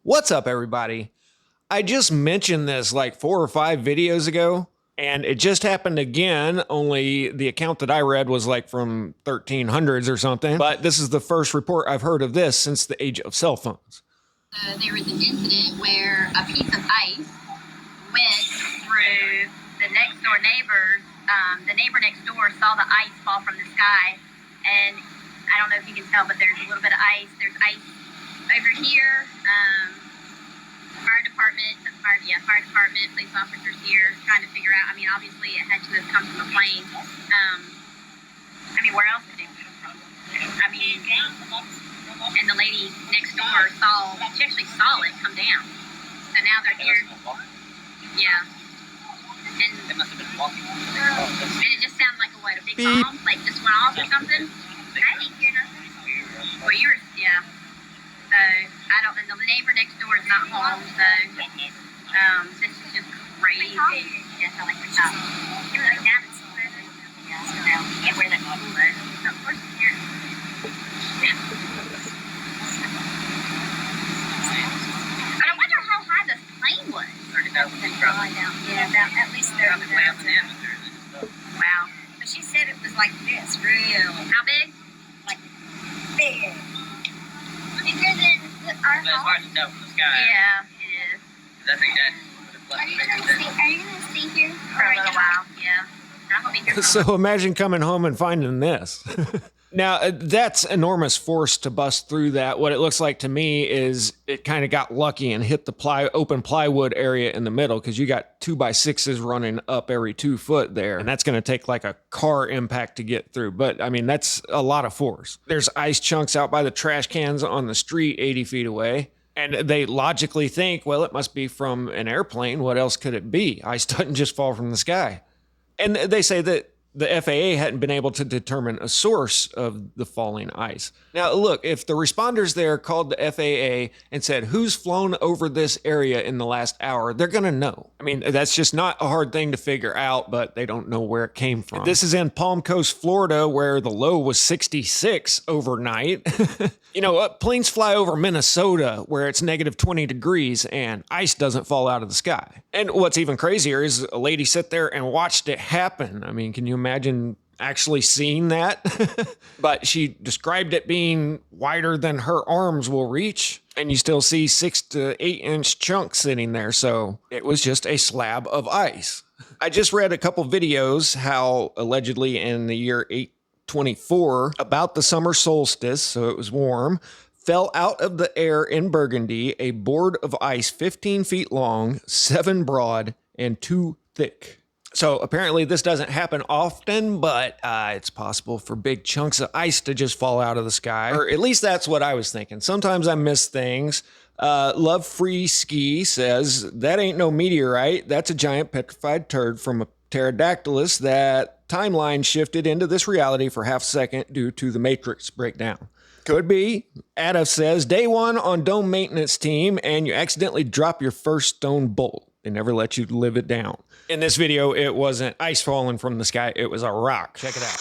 What's up, everybody? I just mentioned this like 4 or 5 videos ago, and it just happened again, only the account that I read was like from 1300s or something. But this is the first report I've heard of this since the age of cell phones. There was an incident where a piece of ice went through the next door neighbors. The neighbor next door saw the ice fall from the sky, and I don't know if you can tell, but there's a little bit of ice. There's ice over here. Fire department, police officers here trying to figure out. I mean, obviously it had to have come from a plane. Where else could it come from? And the lady next door she actually saw it come down. So now they're here. Yeah. And they must have been walking. And it just sounded like a big bomb? Like just went off or something? I didn't hear nothing. Well, yeah. So, I don't, and the neighbor next door is not home, so, this is just crazy. Yes, I like the top. You like that? Yeah, so now, you can't wear that clothes. So, of course, you can't. But I wonder how high this plane was. 30,000 feet probably. Yeah, at least 30,000. Wow. But she said it was like this, real. How big? Like, big. Bigger than our house? It's hard to tell from the sky. Yeah, it is. I think that are you going to stay here for a little while? Yeah. I'm going to be here So imagine coming home and finding this. Now, that's enormous force to bust through that. What it looks like to me is it kind of got lucky and hit the open plywood area in the middle, because you got 2x6s running up every 2 foot there. And that's going to take like a car impact to get through. But I mean, that's a lot of force. There's ice chunks out by the trash cans on the street 80 feet away. And they logically think, well, it must be from an airplane. What else could it be? Ice doesn't just fall from the sky. And they say that the FAA hadn't been able to determine a source of the falling ice. Now, look, if the responders there called the FAA and said, who's flown over this area in the last hour, they're going to know. I mean, that's just not a hard thing to figure out, but they don't know where it came from. This is in Palm Coast, Florida, where the low was 66 overnight. Planes fly over Minnesota, where it's negative 20 degrees and ice doesn't fall out of the sky. And what's even crazier is a lady sat there and watched it happen. I mean, can you imagine actually seeing that? But she described it being wider than her arms will reach, and you still see 6 to 8 inch chunks sitting there. So it was just a slab of ice. I just read a couple videos how allegedly in the year 824, about the summer solstice, so it was warm, fell out of the air in Burgundy a board of ice 15 feet long, 7 broad, and 2 thick. So apparently this doesn't happen often, but it's possible for big chunks of ice to just fall out of the sky. Or at least that's what I was thinking. Sometimes I miss things. Love Free Ski says, that ain't no meteorite. That's a giant petrified turd from a pterodactylus that timeline shifted into this reality for half a second due to the matrix breakdown. Could be. Ada says, day 1 on dome maintenance team and you accidentally drop your first stone bolt. They never let you live it down. In this video, it wasn't ice falling from the sky. It was a rock. Check it out.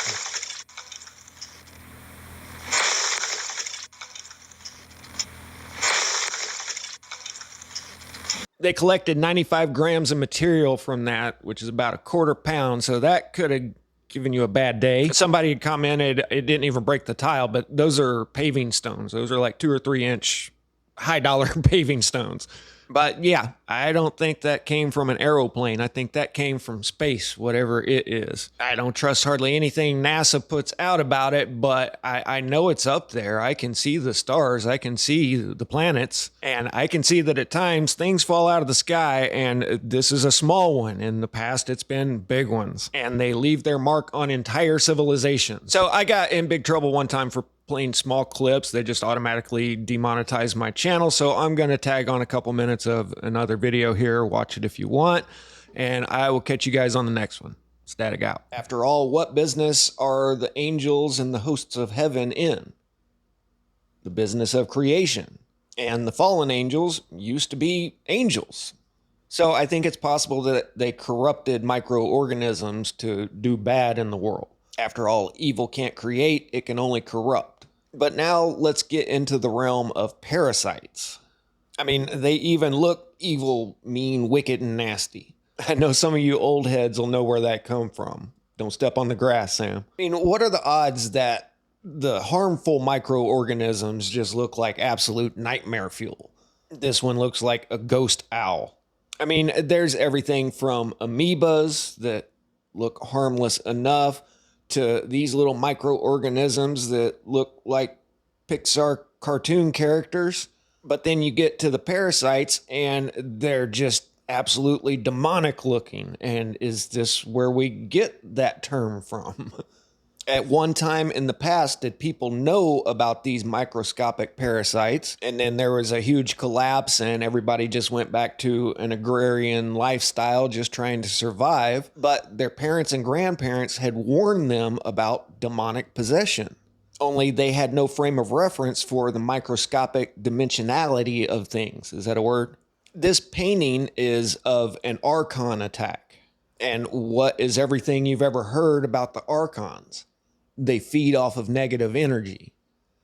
They collected 95 grams of material from that, which is about a quarter pound. So that could have given you a bad day. Somebody had commented it didn't even break the tile, but those are paving stones. Those are like 2 or 3 inch high dollar paving stones. But yeah, I don't think that came from an aeroplane. I think that came from space, whatever it is. I don't trust hardly anything NASA puts out about it, but I know it's up there. I can see the stars. I can see the planets. And I can see that at times things fall out of the sky, and this is a small one. In the past, it's been big ones. And they leave their mark on entire civilizations. So I got in big trouble one time for playing small clips. They just automatically demonetize my channel. So I'm going to tag on a couple minutes of another video here. Watch it if you want. And I will catch you guys on the next one. Static out. After all, what business are the angels and the hosts of heaven in? The business of creation. And the fallen angels used to be angels. So I think it's possible that they corrupted microorganisms to do bad in the world. After all, evil can't create, it can only corrupt. But now let's get into the realm of parasites. I mean, they even look evil, mean, wicked, and nasty. I know some of you old heads will know where that come from. Don't step on the grass, Sam. I mean, what are the odds that the harmful microorganisms just look like absolute nightmare fuel? This one looks like a ghost owl. I mean, there's everything from amoebas that look harmless enough to these little microorganisms that look like Pixar cartoon characters. But then you get to the parasites and they're just absolutely demonic looking. And is this where we get that term from? At one time in the past, did people know about these microscopic parasites? And then there was a huge collapse and everybody just went back to an agrarian lifestyle, just trying to survive. But their parents and grandparents had warned them about demonic possession. Only they had no frame of reference for the microscopic dimensionality of things. Is that a word? This painting is of an Archon attack. And what is everything you've ever heard about the Archons? They feed off of negative energy.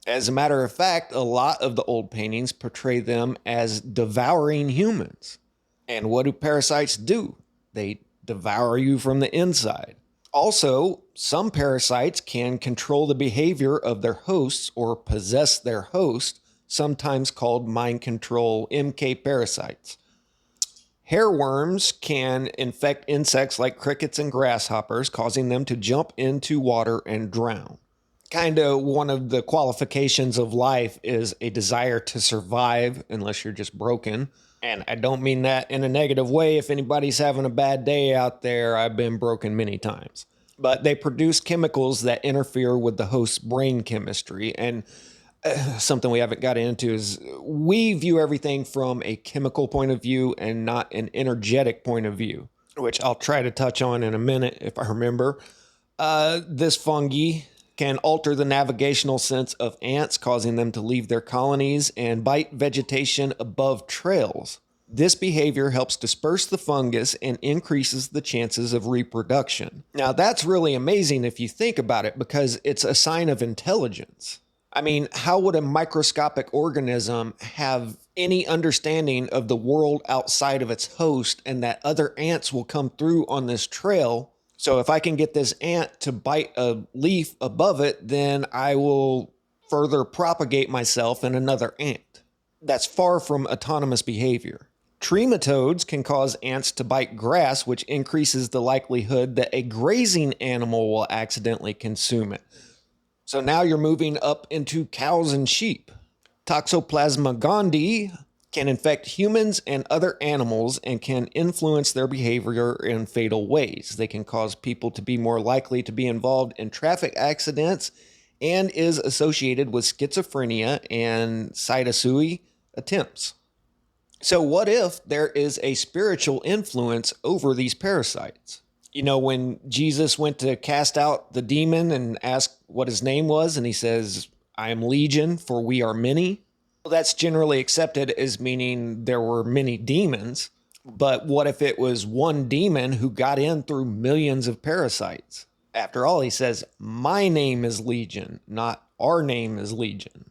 As a matter of fact, a lot of the old paintings portray them as devouring humans. And what do parasites do? They devour you from the inside. Also, some parasites can control the behavior of their hosts or possess their host, sometimes called mind control MK parasites. Hairworms can infect insects like crickets and grasshoppers, causing them to jump into water and drown. Kind of one of the qualifications of life is a desire to survive, unless you're just broken. And I don't mean that in a negative way. If anybody's having a bad day out there, I've been broken many times. But they produce chemicals that interfere with the host's brain chemistry. And something we haven't got into is we view everything from a chemical point of view and not an energetic point of view, which I'll try to touch on in a minute if I remember. This fungi can alter the navigational sense of ants, causing them to leave their colonies and bite vegetation above trails. This behavior helps disperse the fungus and increases the chances of reproduction. Now, that's really amazing if you think about it, because it's a sign of intelligence. I mean, how would a microscopic organism have any understanding of the world outside of its host and that other ants will come through on this trail? So if I can get this ant to bite a leaf above it, then I will further propagate myself in another ant. That's far from autonomous behavior. Trematodes can cause ants to bite grass, which increases the likelihood that a grazing animal will accidentally consume it. So now you're moving up into cows and sheep. Toxoplasma gondii can infect humans and other animals and can influence their behavior in fatal ways. They can cause people to be more likely to be involved in traffic accidents and is associated with schizophrenia and cytosui attempts. So what if there is a spiritual influence over these parasites? You know, when Jesus went to cast out the demon and asked what his name was, and he says, "I am Legion, for we are many." Well, that's generally accepted as meaning there were many demons. But what if it was one demon who got in through millions of parasites? After all, he says, "My name is Legion, not our name is Legion."